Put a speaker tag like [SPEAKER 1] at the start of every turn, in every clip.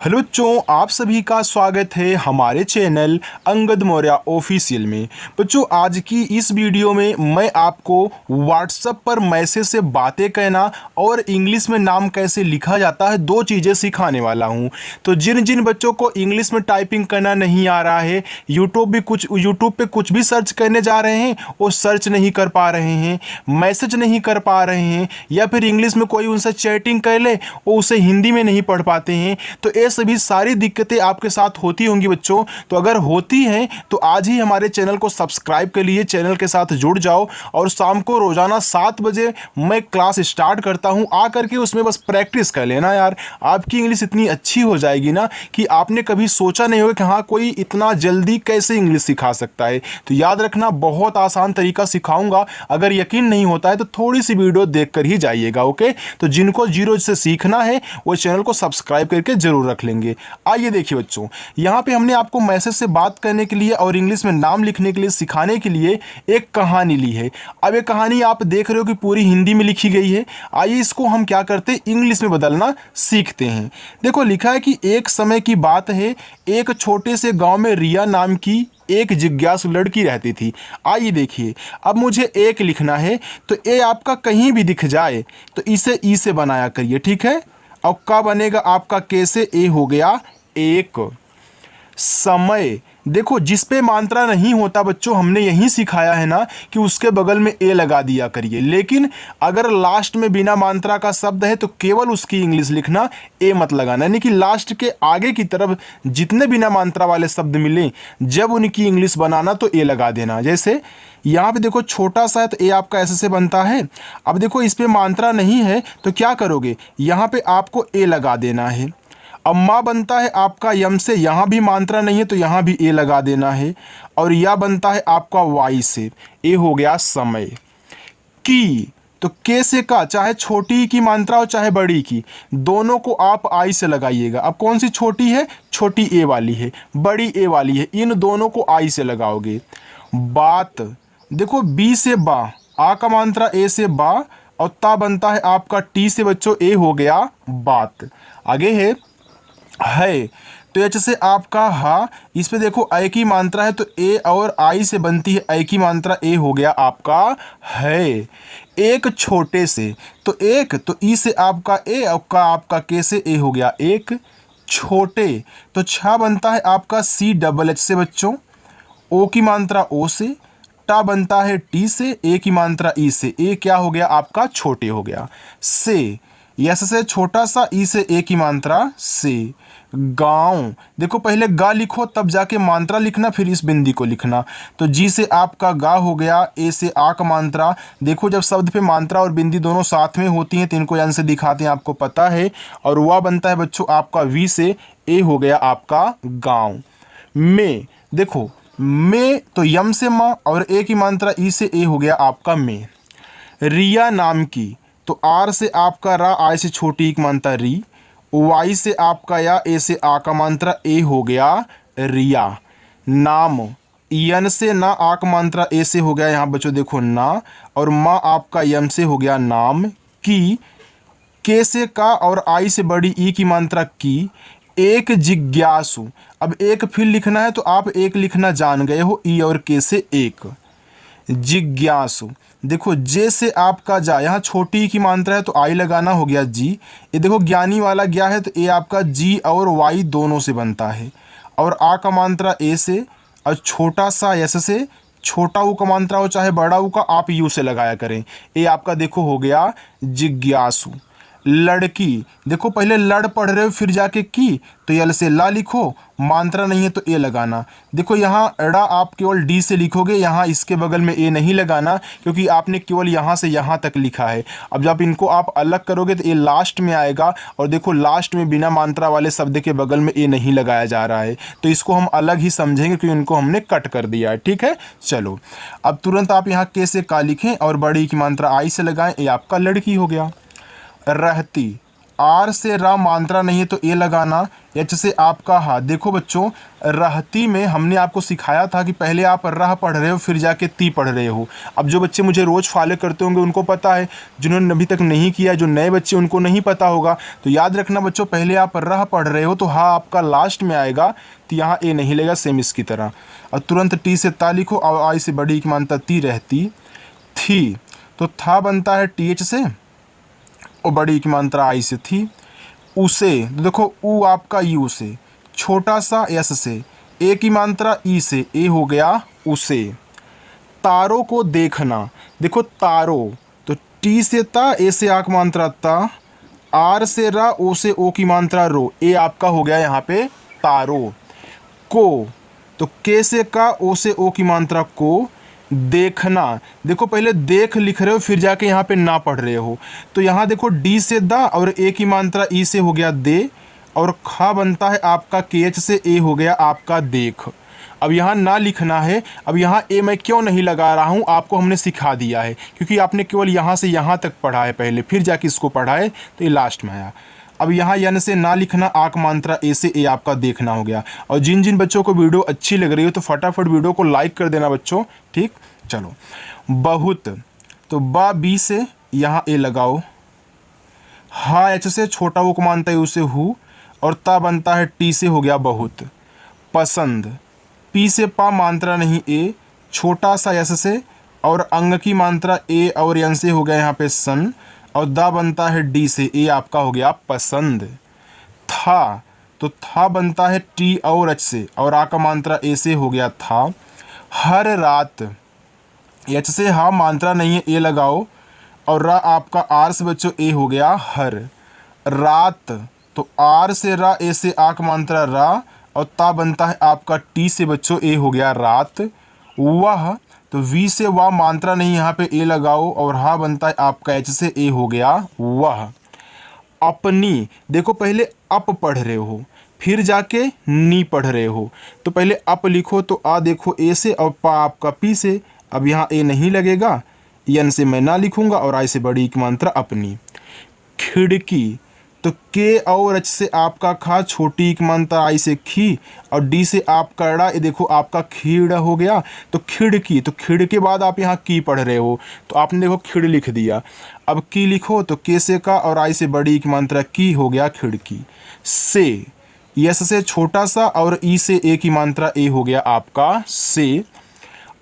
[SPEAKER 1] Hello बच्चों, आप सभी का स्वागत है हमारे चैनल अंगद मौर्य ऑफिशियल में। बच्चों, आज की इस वीडियो में मैं आपको व्हाट्सएप पर मैसेज से बातें कहना और इंग्लिश में नाम कैसे लिखा जाता है, दो चीज़ें सिखाने वाला हूं। तो जिन जिन बच्चों को इंग्लिश में टाइपिंग करना नहीं आ रहा है, यूट्यूब पे कुछ भी सर्च करने जा रहे हैं, वो सर्च नहीं कर पा रहे हैं, मैसेज नहीं कर पा रहे हैं, या फिर इंग्लिश में कोई उनसे चैटिंग कर ले, वो उसे हिंदी में नहीं पढ़ पाते हैं, तो ये सभी सारी दिक्कतें आपके साथ होती होंगी बच्चों। तो अगर होती हैं तो आज ही हमारे चैनल को सब्सक्राइब कर लिए, चैनल के साथ जुड़ जाओ। और शाम को रोजाना 7 बजे मैं क्लास स्टार्ट करता हूं, आ करके उसमें बस प्रैक्टिस कर लेना यार। आपकी इंग्लिश इतनी अच्छी हो जाएगी ना कि आपने कभी सोचा नहीं होगा कि हाँ, कोई इतना जल्दी कैसे इंग्लिश सिखा सकता है। तो याद रखना, बहुत आसान तरीका सिखाऊंगा। अगर यकीन नहीं होता है तो थोड़ी सी वीडियो देख कर ही जाइएगा, ओके। तो जिनको जीरो से सीखना है वो चैनल को सब्सक्राइब करके जरूर रख लेंगे। आइए देखिए बच्चों, यहाँ पे हमने आपको मैसेज से बात करने के लिए और इंग्लिश में नाम लिखने के लिए सिखाने के लिए एक कहानी ली है। अब ये कहानी आप देख रहे हो कि पूरी हिंदी में लिखी गई है। आइए इसको हम क्या करते हैं, इंग्लिश में बदलना सीखते हैं। देखो, लिखा है कि एक समय की बात है, एक छोटे से गांव में रिया नाम की एक जिज्ञासु लड़की रहती थी। आइए देखिए, अब मुझे एक लिखना है, तो ए आपका कहीं भी दिख जाए तो इसे ई से बनाया करिए, ठीक है। अब का बनेगा आपका, कैसे ए हो गया एक। समय, देखो जिस पे मात्रा नहीं होता बच्चों, हमने यही सिखाया है ना कि उसके बगल में ए लगा दिया करिए। लेकिन अगर लास्ट में बिना मात्रा का शब्द है तो केवल उसकी इंग्लिश लिखना, ए मत लगाना। यानी कि लास्ट के आगे की तरफ जितने बिना मात्रा वाले शब्द मिले, जब उनकी इंग्लिश बनाना तो ए लगा देना। जैसे यहाँ पे देखो छोटा सा है तो ए आपका ऐसे से बनता है। अब देखो इस पे मात्रा नहीं है तो क्या करोगे, यहाँ पे आपको ए लगा देना है। अब माँ बनता है आपका यम से, यहाँ भी मात्रा नहीं है तो यहाँ भी ए लगा देना है। और या बनता है आपका वाई से, ए हो गया समय। की, तो के से का, चाहे छोटी की मात्रा हो चाहे बड़ी की, दोनों को आप आई से लगाइएगा। अब कौन सी छोटी है, छोटी ए वाली है, बड़ी ए वाली है, इन दोनों को आई से लगाओगे। बात, देखो बी से बा, आ का मात्रा ए से बा, और ता बनता है आपका टी से बच्चों, ए हो गया बात। आगे है तो एच से आपका हा, इस पे देखो ए की मात्रा है तो ए और आई से बनती है ए की मात्रा, ए हो गया आपका है। एक छोटे से, तो एक, तो ई से आपका ए, और का आपका के से, ए हो गया एक छोटे। तो छा बनता है आपका सी डबल एच से बच्चों, ओ की मात्रा ओ से, टा बनता है टी से, ए की मात्रा ई से, ए क्या हो गया आपका छोटे हो गया। से, यस से छोटा सा, ई से ए की मात्रा से। गांव, देखो पहले गा लिखो तब जाके मात्रा लिखना, फिर इस बिंदी को लिखना। तो जी से आपका गा हो गया, ए से आ का मात्रा। देखो जब शब्द पे मात्रा और बिंदी दोनों साथ में होती हैं तो इनको यान से दिखाते हैं, आपको पता है। और वह बनता है बच्चों आपका वी से, ए हो गया आपका गांव। में, देखो में तो यम से माँ और ए की मात्रा ई से, ए हो गया आपका में। रिया नाम की, तो आर से आपका रा, आई से छोटी एक मात्रा री, वाई से आपका या, ए से आ का मात्रा, ए हो गया रिया। नाम, यन से ना, आ का मात्रा, ए से हो गया यहाँ बच्चों देखो ना, और माँ आपका यम से हो गया नाम। की, के से का और आई से बड़ी ई की मात्रा की। एक जिज्ञासु, अब एक फिर लिखना है तो आप एक लिखना जान गए हो, ई और के से एक। जिज्ञासु, देखो जे से आपका जा, यहाँ छोटी की मात्रा है तो आई लगाना, हो गया जी। ये देखो ज्ञानी वाला गया है तो ए आपका जी और वाई दोनों से बनता है। और आ का मात्रा ए से, और छोटा सा यस से, छोटा ऊ का मात्रा हो चाहे बड़ा ऊ का, आप यू से लगाया करें। ए आपका देखो हो गया जिज्ञासु। लड़की, देखो पहले लड़ पढ़ रहे हो फिर जाके की, तो यल से ला लिखो, मात्रा नहीं है तो ए लगाना। देखो यहाँ एड़ा आप केवल डी से लिखोगे, यहाँ इसके बगल में ए नहीं लगाना, क्योंकि आपने केवल यहाँ से यहाँ तक लिखा है। अब जब इनको आप अलग करोगे तो ए लास्ट में आएगा, और देखो लास्ट में बिना मात्रा वाले शब्द के बगल में ए नहीं लगाया जा रहा है, तो इसको हम अलग ही समझेंगे क्योंकि इनको हमने कट कर दिया है, ठीक है। चलो अब तुरंत आप यहाँ के से का लिखें और बड़ी की मात्रा आई से लगाएं, ये आपका लड़की हो गया। रहती, आर से रा मात्रा नहीं है तो ए लगाना। एच से आपका हा। देखो बच्चों, रहती में हमने आपको सिखाया था कि पहले आप रह पढ़ रहे हो फिर जाके ती पढ़ रहे हो। अब जो बच्चे मुझे रोज़ फॉलो करते होंगे उनको पता है, जिन्होंने अभी तक नहीं किया, जो नए बच्चे उनको नहीं पता होगा। तो याद रखना बच्चों, पहले आप रह पढ़ रहे हो तो हा आपका लास्ट में आएगा, तो यहाँ ए नहीं लेगा, सेम इसकी तरह। और तुरंत टी से ता लिखो और आई से बड़ी की मानता ती रहती थी। तो था बनता है टी एच से और बड़ी की मात्रा आई से थी। उसे, तो देखो ऊ आपका यू से, छोटा सा यस से, ए की मात्रा ई से, ए हो गया उसे। तारों को देखना, देखो तारों, तो टी से ता, ए से आ की मात्रा ता, आर से रा, ओ से ओ की मात्रा रो, ए आपका हो गया यहाँ पे तारों। को, तो के से का, ओ से ओ की मात्रा को। देखना, देखो पहले देख लिख रहे हो फिर जाके यहाँ पे ना पढ़ रहे हो, तो यहाँ देखो डी से दा और ए की मात्रा ई से हो गया दे, और खा बनता है आपका के एच से, ए हो गया आपका देख। अब यहाँ ना लिखना है। अब यहाँ ए मैं क्यों नहीं लगा रहा हूँ, आपको हमने सिखा दिया है, क्योंकि आपने केवल यहाँ से यहाँ तक पढ़ा है पहले, फिर जाके इसको पढ़ा है, तो ये लास्ट में आया। अब यहाँ यन से ना लिखना, आक मात्रा ए से, ए आपका देखना हो गया। और जिन जिन बच्चों को वीडियो अच्छी लग रही हो तो फटाफट वीडियो को लाइक कर देना बच्चों, ठीक। चलो, बहुत, तो बा बी से यहाँ ए लगाओ, हा एच से, छोटा वो को मानता है उसे हु, और ता बनता है टी से, हो गया बहुत। पसंद, पी से पा मात्रा नहीं ए, छोटा सा यस से, और अंग की मात्रा ए और यन से, हो गया यहाँ पे सन, और दा बनता है डी से, ए आपका हो गया पसंद। था, तो था बनता है टी और एच से, और आ का मात्रा ए से, हो गया था। हर रात, एच से हा मात्रा नहीं है, ए लगाओ, और रा आपका आर से बच्चों ए हो गया हर। रात, तो आर से रा, ए से आ का मात्रा रा, और ता बनता है आपका टी से बच्चों, ए हो गया रात। वह, तो वी से वाह मात्रा नहीं, यहाँ पे ए लगाओ, और हा बनता है आपका एच से, ए हो गया वह। अपनी, देखो पहले अप पढ़ रहे हो फिर जाके नी पढ़ रहे हो, तो पहले अप लिखो, तो आ देखो ए से, और पा आपका पी से। अब यहाँ ए नहीं लगेगा, यन से मैं ना लिखूंगा, और आई से बड़ी की मात्रा अपनी। खिड़की, तो के और एच से आपका खा, छोटी की मात्रा आई से खी, और डी से आपका ड़ा, ये देखो आपका खीड़ हो गया। तो खिड़की, तो खिड़ के बाद आप यहाँ की पढ़ रहे हो, तो आपने देखो खिड़ लिख दिया। अब की लिखो, तो के से का और आई से बड़ी की मात्रा की, हो गया खिड़की। से, यस से छोटा सा और ई से ए की मात्रा, ए हो गया आपका से।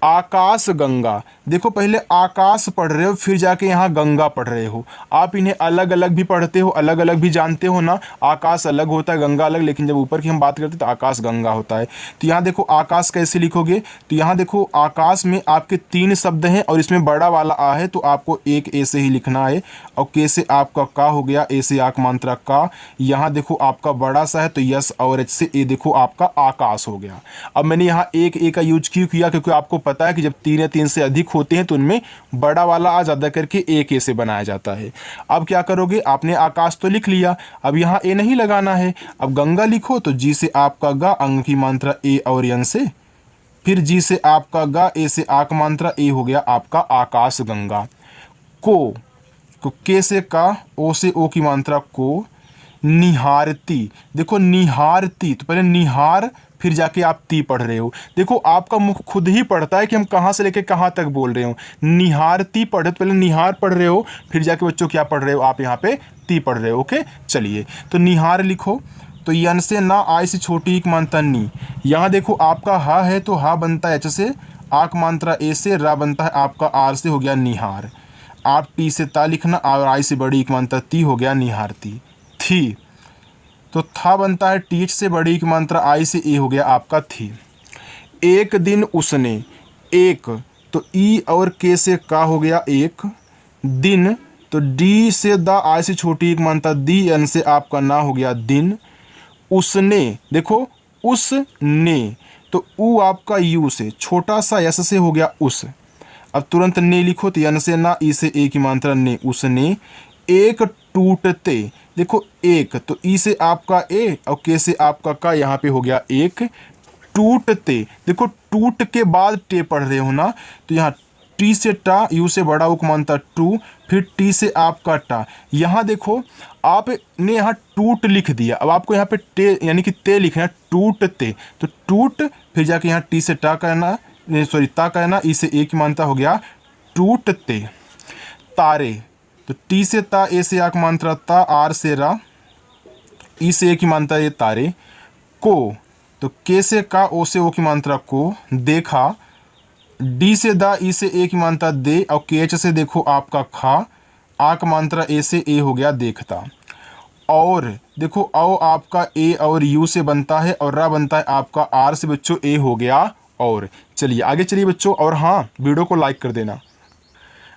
[SPEAKER 1] आकाश गंगा, देखो पहले आकाश पढ़ रहे हो फिर जाके यहाँ गंगा पढ़ रहे हो। आप इन्हें अलग अलग भी पढ़ते हो, अलग अलग भी जानते हो ना, आकाश अलग होता है गंगा अलग, लेकिन जब ऊपर की हम बात करते हैं तो आकाश गंगा होता है। तो यहाँ देखो आकाश कैसे लिखोगे, तो यहाँ देखो आकाश में आपके 3 शब्द हैं और इसमें बड़ा वाला आ है, तो आपको एक ए से ही लिखना है, और के से आपका का हो गया, ए से आक मात्रा का। यहाँ देखो आपका बड़ा सा है तो यस, और एच से ए देखो आपका आकाश हो गया। अब मैंने यहाँ एक ए का यूज क्यों किया, क्योंकि आपको पता है कि जब 3 या 3 से अधिक होते हैं तो उनमें बड़ा वाला आ ज़्यादा करके एक ए से बनाया जाता है। अब क्या करोगे, आपने आकाश तो लिख लिया, अब यहाँ ए नहीं लगाना है। अब गंगा लिखो, तो जी से आपका गा, अंग की मात्रा ए और यन से, फिर जी से आपका गा, ए से आक मात्रा, ए हो गया आपका आकाश गंगा। को, तो के से का, ओ से ओ की मात्रा को। निहारती, देखो निहारती, तो पहले निहार फिर जाके आप ती पढ़ रहे हो। देखो आपका मुख खुद ही पढ़ता है कि हम कहाँ से लेके कहाँ तक बोल रहे हो। निहारती पढ़े, तो पहले निहार पढ़ रहे हो, फिर जाके बच्चों क्या पढ़ रहे हो, आप यहाँ पे ती पढ़ रहे हो। ओके, चलिए तो निहार लिखो, तो यन से ना, आई से छोटी एक मात्रा नी। यहाँ देखो आपका हा है तो हा बनता है एच से, आक मात्रा ए से, रा बनता है आपका आर से, हो गया निहार। आप टी से ता लिखना, और आई से बड़ी एक मात्रा ती, हो गया निहारती। थी, तो था बनता है टी एच से बड़ी की मात्रा आई से, ए हो गया आपका थी। एक दिन उसने, एक, तो ई और के से का हो गया एक। दिन, तो डी से दा, आई से छोटी एक मात्रा दी, एन से आपका ना, हो गया दिन। उसने, देखो उसने, तो ऊ आपका यू से, छोटा सा यस से, हो गया उस। अब तुरंत ने लिखो, तो यन से ना, ई से ए की मात्रा ने, उसने। एक टूटते, देखो एक, तो ई से आपका ए और के से आपका का, यहाँ पे हो गया एक। टूटते, देखो टूट के बाद टे पढ़ रहे हो ना, तो यहाँ टी से टा, यू से बड़ा ऊ को मानता टू, फिर टी से आपका टा। यहाँ देखो आपने यहाँ टूट लिख दिया, अब आपको यहाँ पे टे यानी कि ते लिखना है, टूट ते, तो टूट फिर जाके यहाँ टी से टा करना, सॉरी ता करना, ई से ए की मानता हो गया टूट ते। तारे, तो टी से ता, ए से आ की मात्रा ता, आर से रा, ई से ए की मात्रा ये तारे। को, तो के से का, ओ से ओ की मात्रा को। देखा, डी से दा, ई से ए की मात्रा दे, और के एच से देखो आपका खा, आ का मात्रा ए से ए हो गया देखता। और देखो औ आपका ए और यू से बनता है, और रा बनता है आपका आर से बच्चों, ए हो गया और। चलिए आगे चलिए बच्चों, और हाँ वीडियो को लाइक कर देना।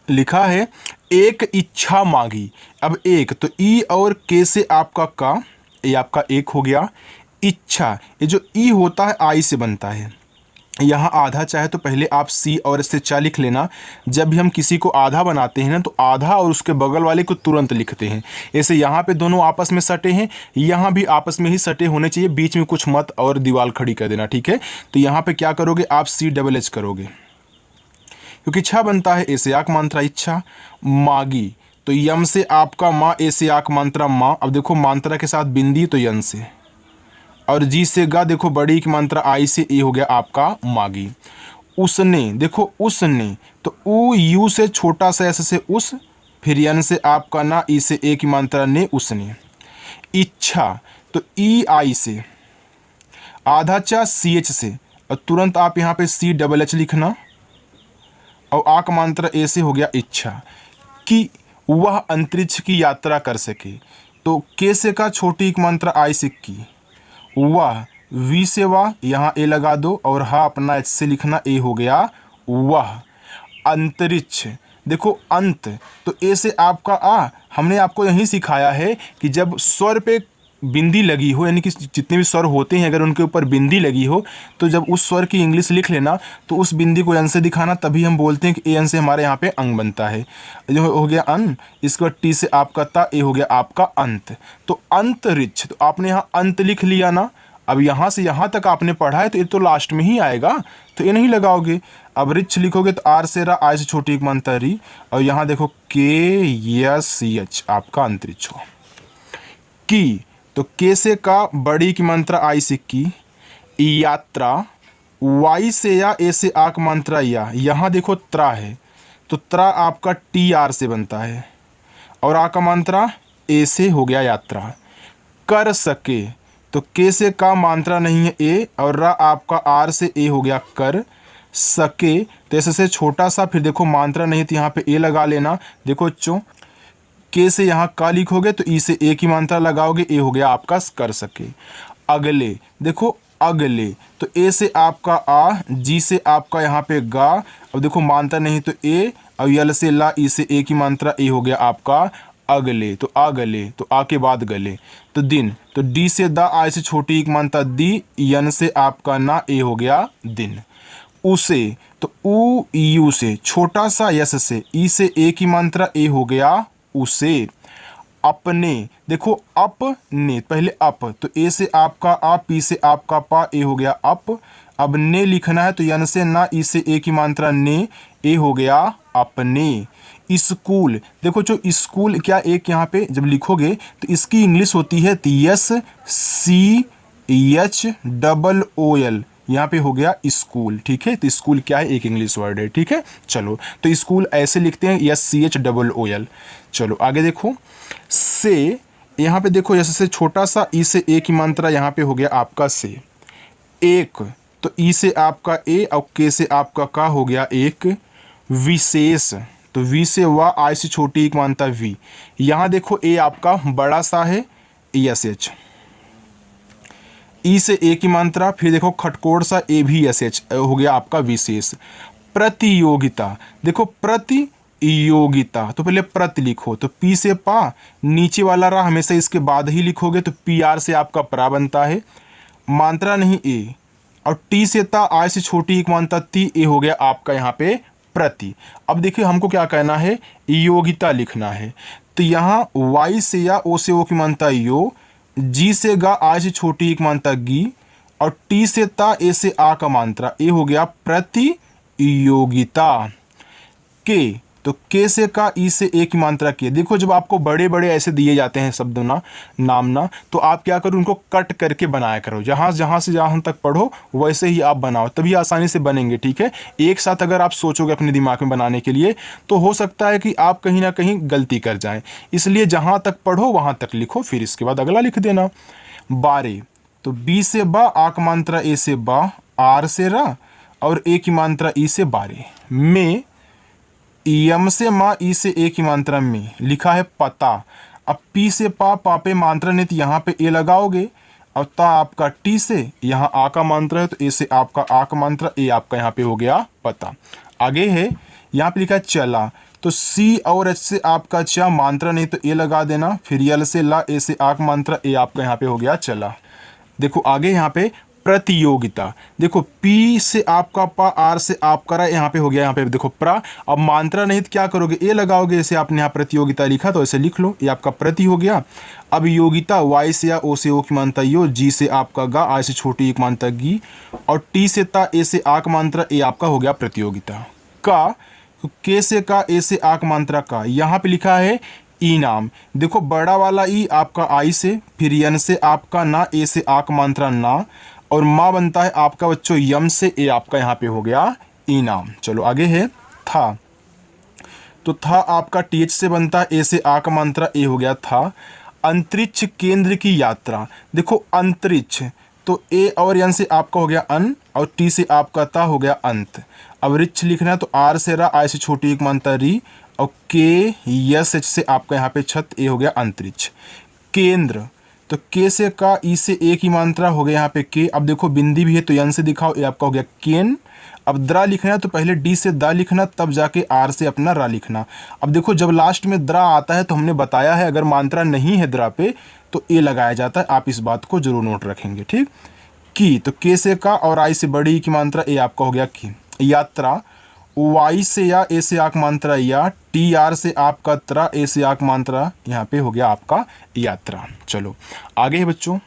[SPEAKER 1] लिखा है एक इच्छा मांगी, अब एक तो ई और के से आपका का, ये आपका एक हो गया। इच्छा, ये जो ई होता है आई से बनता है, यहाँ आधा चाहे तो पहले आप सी और इससे चा लिख लेना। जब भी हम किसी को आधा बनाते हैं ना तो आधा और उसके बगल वाले को तुरंत लिखते हैं। ऐसे यहाँ पे दोनों आपस में सटे हैं, यहाँ भी आपस में ही सटे होने चाहिए, बीच में कुछ मत और दीवार खड़ी कर देना, ठीक है। तो यहाँ पे क्या करोगे आप सी डबल एच करोगे, क्योंकि इच्छा बनता है, ऐसे आक मात्रा इच्छा। मागी, तो यम से आपका माँ, ऐसे आक मात्रा माँ, अब देखो मात्रा के साथ बिंदी तो यन से, और जी से गा, देखो बड़ी की मात्रा आई से ए हो गया आपका मागी। उसने, देखो उसने, तो ऊ यू से छोटा सा ऐसे से उस, फिर यन से आपका ना, ई से ए की मात्रा ने, उसने। इच्छा, तो ई आई से, आधा चा सी एच से, और तुरंत आप यहाँ पे सी डबल एच लिखना, और आ का मात्रा ए से हो गया इच्छा। कि वह अंतरिक्ष की यात्रा कर सके, तो के से का छोटी एक मात्रा आई से की। वह, वी से वाह, यहाँ ए लगा दो, और हा अपना एच से लिखना, ए हो गया वह। अंतरिक्ष, देखो अंत, तो ए से आपका आ, हमने आपको यही सिखाया है कि जब स्वर पे बिंदी लगी हो, यानी कि जितने भी स्वर होते हैं अगर उनके ऊपर बिंदी लगी हो, तो जब उस स्वर की इंग्लिश लिख लेना तो उस बिंदी को एन से दिखाना, तभी हम बोलते हैं कि ए एन से हमारे यहाँ पे अंग बनता है। जो हो गया अन, इसके बाद टी से आपका ता, ए हो गया आपका अंत। तो अंतरिक्ष, तो आपने यहाँ अंत लिख लिया ना, अब यहाँ से यहाँ तक आपने पढ़ा है तो ये तो लास्ट में ही आएगा, तो ये नहीं लगाओगे। अब रिच लिखोगे तो आर से रा, आई से छोटी एक मात्रा री, और यहाँ देखो के एस एच आपका अंतरिक्ष हो। की, तो के से का बड़ी की मात्रा आई से की। यात्रा, वाई से या, ए से आक मात्रा या, यहाँ देखो त्रा है, तो त्रा आपका टी आर से बनता है, और आ का मात्रा ए से हो गया यात्रा। कर सके, तो के से का मात्रा नहीं है ए, और रा आपका आर से ए हो गया कर सके, तो ऐसे से छोटा सा, फिर देखो मात्रा नहीं तो यहाँ पे ए लगा लेना। देखो बच्चों, के से यहाँ का लिखोगे तो ई से ए की मात्रा लगाओगे, ए हो गया आपका कर सके। अगले, देखो अगले, तो ए से आपका आ, जी से आपका यहाँ पे गा, अब देखो मात्रा नहीं तो ए, और यल से ला, ई से ए की मात्रा, ए हो गया आपका अगले। तो अगले, तो आ के बाद गले, तो दिन, तो डी से दा, आई से छोटी एक मात्रा दी, यन से आपका ना, ए हो गया दिन। उसे, तो ऊ यू से छोटा सा यस से, ई से ए की मात्रा, ए हो गया उसे। अपने, देखो अपने, पहले अप, तो ए से आपका आ, पी से आपका पा, ए हो गया अप। अब ने लिखना है तो यन से ना, ई से ए की मात्रा ने, ए हो गया अपने। स्कूल, देखो जो स्कूल क्या एक यहाँ पे जब लिखोगे तो इसकी इंग्लिश होती है S C H double O L, यहाँ पे हो गया स्कूल, ठीक है। तो स्कूल क्या है, एक इंग्लिश वर्ड है, ठीक है। चलो, तो स्कूल ऐसे लिखते हैं, S C H double O L. चलो आगे देखो, से, यहाँ पे देखो ऐसे से छोटा सा, ई से ए की मात्रा यहाँ पे हो गया आपका से। एक, तो ई से आपका ए, और के से आपका का हो गया एक। विशेष, तो वी से वाह, आई से छोटी एक मात्रा वी, यहाँ देखो ए आपका बड़ा सा है, एस एच, ई से ए की मात्रा, फिर देखो खटकोड़ सा, ए भी एस एच हो गया आपका विशेष। प्रतियोगिता, देखो प्रतियोगिता, तो पहले प्रति लिखो, तो पी से पा, नीचे वाला रा हमेशा इसके बाद ही लिखोगे, तो पी आर से आपका प्रा बनता है, मात्रा नहीं ए, और टी से ता, आई से छोटी एक मात्रा ती, ए हो गया आपका यहाँ पे प्रति। अब देखिए हमको क्या कहना है, योगिता लिखना है, तो यहाँ वाई से या, ओ से ओ की मात्रा यो, जी से गा, आई से छोटी एक मात्रा गी, और टी से ता, ए से आ का मात्रा, ए हो गया प्रतियोगिता। के, तो के से का, ई से ए की मात्रा के। देखो जब आपको बड़े बड़े ऐसे दिए जाते हैं शब्द ना, नाम ना, तो आप क्या करो, उनको कट करके बनाया करो। जहाँ से जहाँ तक पढ़ो वैसे ही आप बनाओ, तभी आसानी से बनेंगे। ठीक है, एक साथ अगर आप सोचोगे अपने दिमाग में बनाने के लिए तो हो सकता है कि आप कहीं ना कहीं गलती कर जाएं। इसलिए जहाँ तक पढ़ो वहाँ तक लिखो, फिर इसके बाद अगला लिख देना। बारे, तो बी से बा, आ की मात्रा ए से बा, आर से रा और ए की मात्रा ई से बारे। में, यम से माँ, ई से ए की मात्रा में, लिखा है पता। अब पी से पा, पा पे मात्रा नहीं तो यहाँ पे ए लगाओगे। अब ता आपका टी से, यहाँ आ का मात्रा है तो ए से आपका आ का मात्रा, ए आपका यहाँ पे हो गया पता। आगे है, यहाँ पे लिखा है चला, तो सी और एच से आपका चा, मात्रा नहीं तो ए लगा देना। फिर यल से ला, ए से आ का मात्रा, ए आपका यहाँ पे हो गया चला। देखो आगे यहाँ पे प्रतियोगिता, देखो पी से आपका पा, आर से आपका रा, यहाँ पे हो गया, यहाँ पे देखो प्रा। अब मात्रा नहीं तो क्या करोगे, ए लगाओगे। जैसे आपने यहाँ प्रतियोगिता लिखा तो ऐसे लिख लो, ये आपका प्रति हो गया। अब योगिता, वाई से या ओ से ओ की मात्रा यो, जी से आपका गा, आई से छोटी एक मात्रा गी, और टी से ता, ए से आक मात्रा, ए आपका हो गया प्रतियोगिता। का, के से का, ए से आक मात्रा का, यहाँ पे लिखा है इनाम। देखो बड़ा वाला ई आपका आई से, फिर यन से आपका ना, ए से आक मात्रा ना, और माँ बनता है आपका बच्चों यम से, ए आपका यहाँ पे हो गया इनाम। चलो आगे है था, तो था आपका टीएच से बनता है, ए से आ का मात्रा, ए हो गया था। अंतरिक्ष केंद्र की यात्रा, देखो अंतरिक्ष, तो ए और यन से आपका हो गया अन, और टी से आपका ता हो गया अंत। अब रिच लिखना है तो आर से रा, आई से छोटी एक मात्रा री, और के यस एच से आपका यहाँ पे छत, ए हो गया अंतरिक्ष। केंद्र, तो के से का, ई से ए की मात्रा हो गया यहाँ पे के। अब देखो बिंदी भी है तो यन से दिखाओ, ए आपका हो गया केन। अब द्रा लिखना है तो पहले डी से दा लिखना, तब जाके आर से अपना रा लिखना। अब देखो जब लास्ट में द्रा आता है तो हमने बताया है अगर मात्रा नहीं है द्रा पे तो ए लगाया जाता है। आप इस बात को जरूर नोट रखेंगे, ठीक। की, तो के से का और आई से बड़ी की मात्रा, ए आपका हो गया की। यात्रा, वाई से या, ए से आक मात्रा या, टी आर से आपका त्रा, ए से आक मात्रा, यहाँ पे हो गया आपका यात्रा। चलो आगे है बच्चों,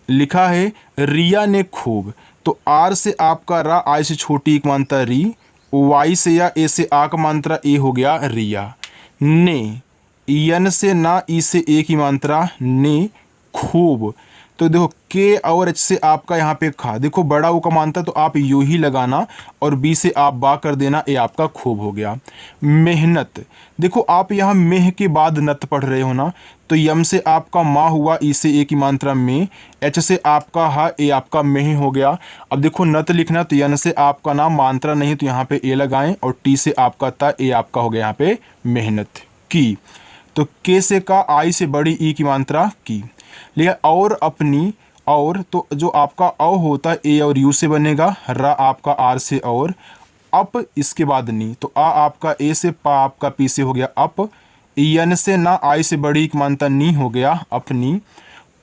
[SPEAKER 1] लिखा है रिया ने खूब, तो आर से आपका रा, आई से छोटी एक मात्रा री, वाई से या, ए से आक मात्रा, ए हो गया रिया। ने, यन से ना, ई से ए की मात्रा ने, खूब, तो देखो के और एच से आपका यहाँ पे खा, देखो बड़ा वो का मानता तो आप यू ही लगाना, और बी से आप बा कर देना, ए आपका खूब हो गया। मेहनत, देखो आप यहाँ मेह के बाद नत पढ़ रहे हो ना, तो यम से आपका माँ हुआ, ई से ए की मात्रा में, एच से आपका हा, ए आपका मेह हो गया। अब देखो नत लिखना तो यन से आपका नाम, मात्रा नहीं तो यहाँ पे ए लगाएं, और टी से आपका ता, ए आपका हो गया यहाँ पे मेहनत की। तो के से का, आई से बड़ी ई की मात्रा की। लिया और अपनी, और तो जो आपका औ होता है ए और यू से बनेगा, रा आपका आर से और, अप इसके बाद नी, तो आ आपका ए से, पा आपका पी से हो गया अप, यन से ना, आई से बड़ी एक मानता नी हो गया अपनी।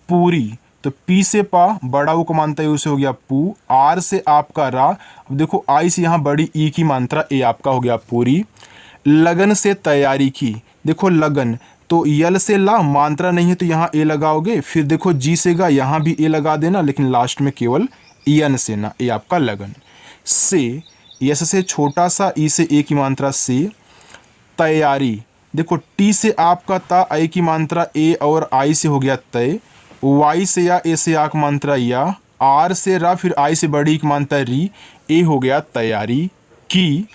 [SPEAKER 1] पूरी, तो पी से पा, बड़ा वो को मानता यू से हो गया पू, आर से आपका रा, अब देखो आई से यहाँ बड़ी ई की मात्रा, ए आपका हो गया पूरी। लगन से तैयारी की, देखो लगन, तो यल से ला, मात्रा नहीं है तो यहाँ ए लगाओगे, फिर देखो जी से गा, यहाँ भी ए लगा देना, लेकिन लास्ट में केवल यन से ना, ए आपका लगन। से, यस से छोटा सा, ई से ए की मात्रा से। तैयारी, देखो टी से आपका ता, आई की मात्रा ए, और आई से हो गया तय। वाई से या, ए से आ की मात्रा या, आर से रा, फिर आई से बड़ी की मात्रा री, ए हो गया तैयारी की।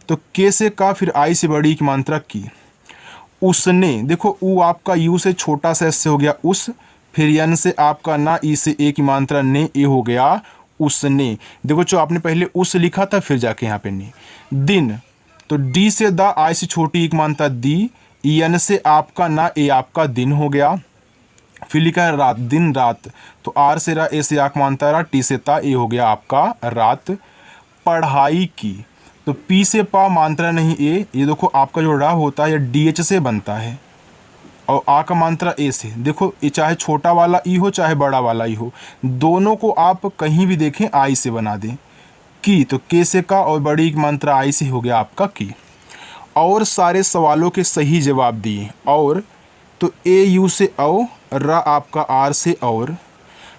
[SPEAKER 1] तो के से का, फिर आई से बड़ी की मात्रा की। उसने, देखो ऊ आपका यू से छोटा सा, से हो गया उस, फिर यन से आपका ना, ई से ए की मात्रा ने, ए हो गया उसने। देखो जो आपने पहले उस लिखा था, फिर जाके यहाँ पे ने। दिन, तो डी से दा, आई से छोटी एक मात्रा दी, यन से आपका ना, ए आपका दिन हो गया। फिर लिखा है रात, दिन रात, तो आर से रा, ए से आक मात्रा रा, टी से ता, ए हो गया आपका रात। पढ़ाई की, तो पी से पा, मात्रा नहीं ए, ये देखो आपका जो रा होता है ये डी एच से बनता है, और आ का मात्रा ए से। देखो ये चाहे छोटा वाला ई हो चाहे बड़ा वाला ई हो, दोनों को आप कहीं भी देखें आई से बना दें। की, तो के से का और बड़ी की मात्रा आई से हो गया आपका की। और सारे सवालों के सही जवाब दिए, और तो ए यू से औ, रा आपका आर से और,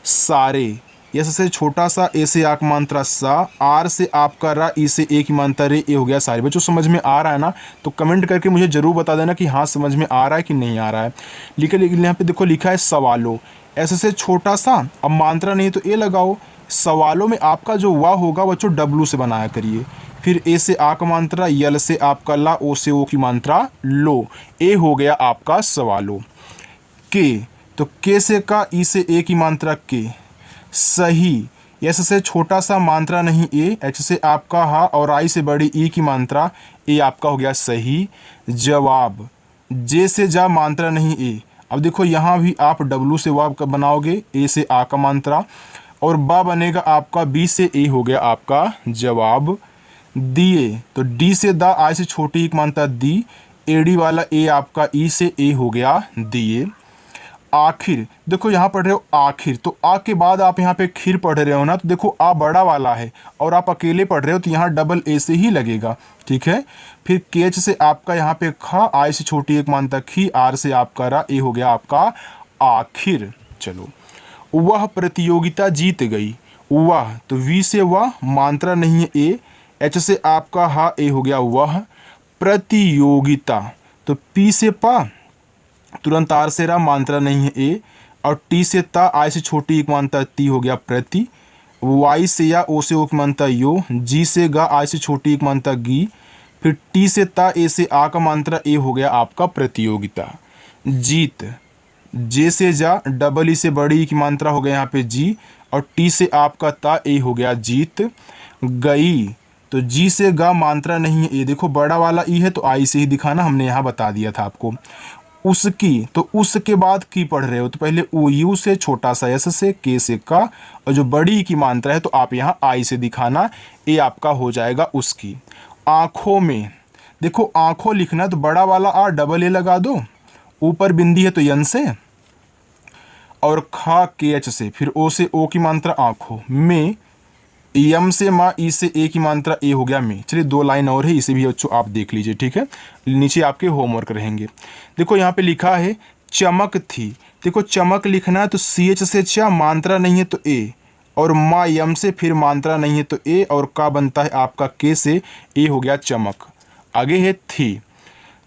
[SPEAKER 1] सारे, यस से छोटा सा, ए से आ की मात्रा सा, आर से आपका रा, ई से ए की मात्रा रे, ए हो गया सारी। बच्चों समझ में आ रहा है ना? तो कमेंट करके मुझे ज़रूर बता देना कि हाँ समझ में आ रहा है कि नहीं आ रहा है। लेकिन यहाँ पे देखो लिखा है सवालों, ऐसे से छोटा सा, अब मात्रा नहीं तो ए लगाओ। सवालों में आपका जो वाह होगा बच्चों डब्लू से बनाया करिए। फिर ए से आ का मात्रा, यल से आपका ला, ओ से ओ की मात्रा लो, ए हो गया आपका सवालों। के, तो के से का, ई से ए की मात्रा के, सही। एस से छोटा सा मात्रा नहीं ए, एच से आपका हा और आई से बड़ी ई की मात्रा, ए आपका हो गया सही जवाब। जे से जा मात्रा नहीं ए, अब देखो यहाँ भी आप डब्लू से वाव का बनाओगे, ए से आ का मात्रा, और बा बनेगा आपका बी से ए, हो गया आपका जवाब। दिए, तो डी से दा, आई से छोटी एक मात्रा दी, एडी वाला ए आपका ई से ए, हो गया दिए। आखिर, देखो यहाँ पढ़ रहे हो आखिर, तो आ के बाद आप यहाँ पे खीर पढ़ रहे हो ना, तो देखो आ बड़ा वाला है और आप अकेले पढ़ रहे हो तो यहाँ डबल ए से ही लगेगा, ठीक है। फिर केच से आपका यहाँ पे खा, आई से छोटी एक मात्रा खी, आर से आपका रा, ए हो गया आपका आखिर। चलो, वह प्रतियोगिता जीत गई, वह, तो वी से वह, मात्रा नहीं है ए, एच से आपका हा, ए हो गया वह। प्रतियोगिता, तो पी से पा, तुरंत आर से रा, मात्रा नहीं है ए, और टी से ता, आई से छोटी एक मात्रा ती, हो गया प्रति। वाई से या, ओ से ओ की मात्रा यो, जी से गा, आई से छोटी एक मात्रा गी, फिर टी से ता, ए से आ का मात्रा ए, हो गया आपका प्रतियोगिता। जीत, जे से जा, डबल ई से बड़ी की मात्रा हो गया यहाँ पे जी, और टी से आपका ता, ए हो गया जीत। गई, तो जी से गा, मात्रा नहीं है ए, देखो बड़ा वाला ई है तो आई से ही दिखाना, हमने यहाँ बता दिया था आपको। उसकी, तो उसके बाद की पढ़ रहे हो तो पहले ओ यू से, छोटा सा एस से, के से का, और जो बड़ी की मात्रा है तो आप यहाँ आई से दिखाना, ए आपका हो जाएगा उसकी। आँखों में, देखो आँखों लिखना तो बड़ा वाला आ, डबल ए लगा दो, ऊपर बिंदी है तो यन से, और खा के एच से, फिर ओ से ओ की मात्रा आँखों में, यम से माँ, ई से ए की मात्रा ए, हो गया में। चलिए 2 लाइन और है, इसे भी बच्चों आप देख लीजिए, ठीक है। नीचे आपके होमवर्क रहेंगे। देखो यहाँ पे लिखा है चमक थी, देखो चमक लिखना है तो सी एच से चा, मात्रा नहीं है तो ए, और माँ यम से, फिर मात्रा नहीं है तो ए, और का बनता है आपका के से, ए हो गया चमक। आगे है थी,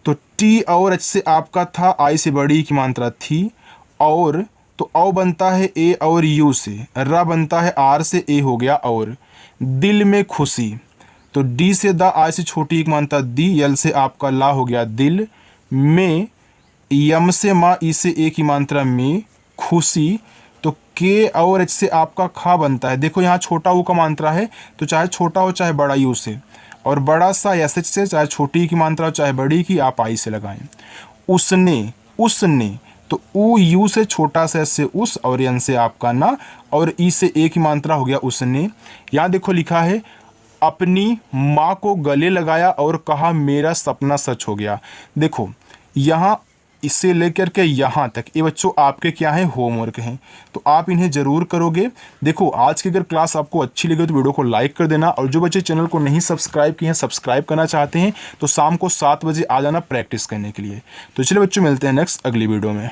[SPEAKER 1] तो टी और एच से आपका था, आई से बड़ी की मात्रा थी, और तो औ बनता है ए और यू से, रा बनता है आर से, ए हो गया और। दिल में खुशी, तो डी से दा, आई से छोटी एक मात्रा दी, यल से आपका ला, हो गया दिल। में, यम से माँ, ई से ए की मात्रा में, खुशी, तो के और एच से आपका खा बनता है, देखो यहाँ छोटा ऊ का मात्रा है तो चाहे छोटा हो चाहे बड़ा यू से, और बड़ा सा एस एच से, चाहे छोटी की मात्रा हो चाहे बड़ी की, आप आई से लगाएं। उसने, उसने, तो ऊ यू से, छोटा सा से उस, और यन से आपका ना, और ई से ए की मात्रा, हो गया उसने। यहाँ देखो लिखा है अपनी माँ को गले लगाया और कहा मेरा सपना सच हो गया। देखो यहाँ इससे लेकर के यहाँ तक ये बच्चों आपके क्या है, होमवर्क हैं, तो आप इन्हें ज़रूर करोगे। देखो आज की अगर क्लास आपको अच्छी लगे तो वीडियो को लाइक कर देना, और जो बच्चे चैनल को नहीं सब्सक्राइब किए हैं, सब्सक्राइब करना चाहते हैं तो शाम को 7 बजे आ जाना प्रैक्टिस करने के लिए। तो चलिए बच्चों, मिलते हैं नेक्स्ट अगली वीडियो में।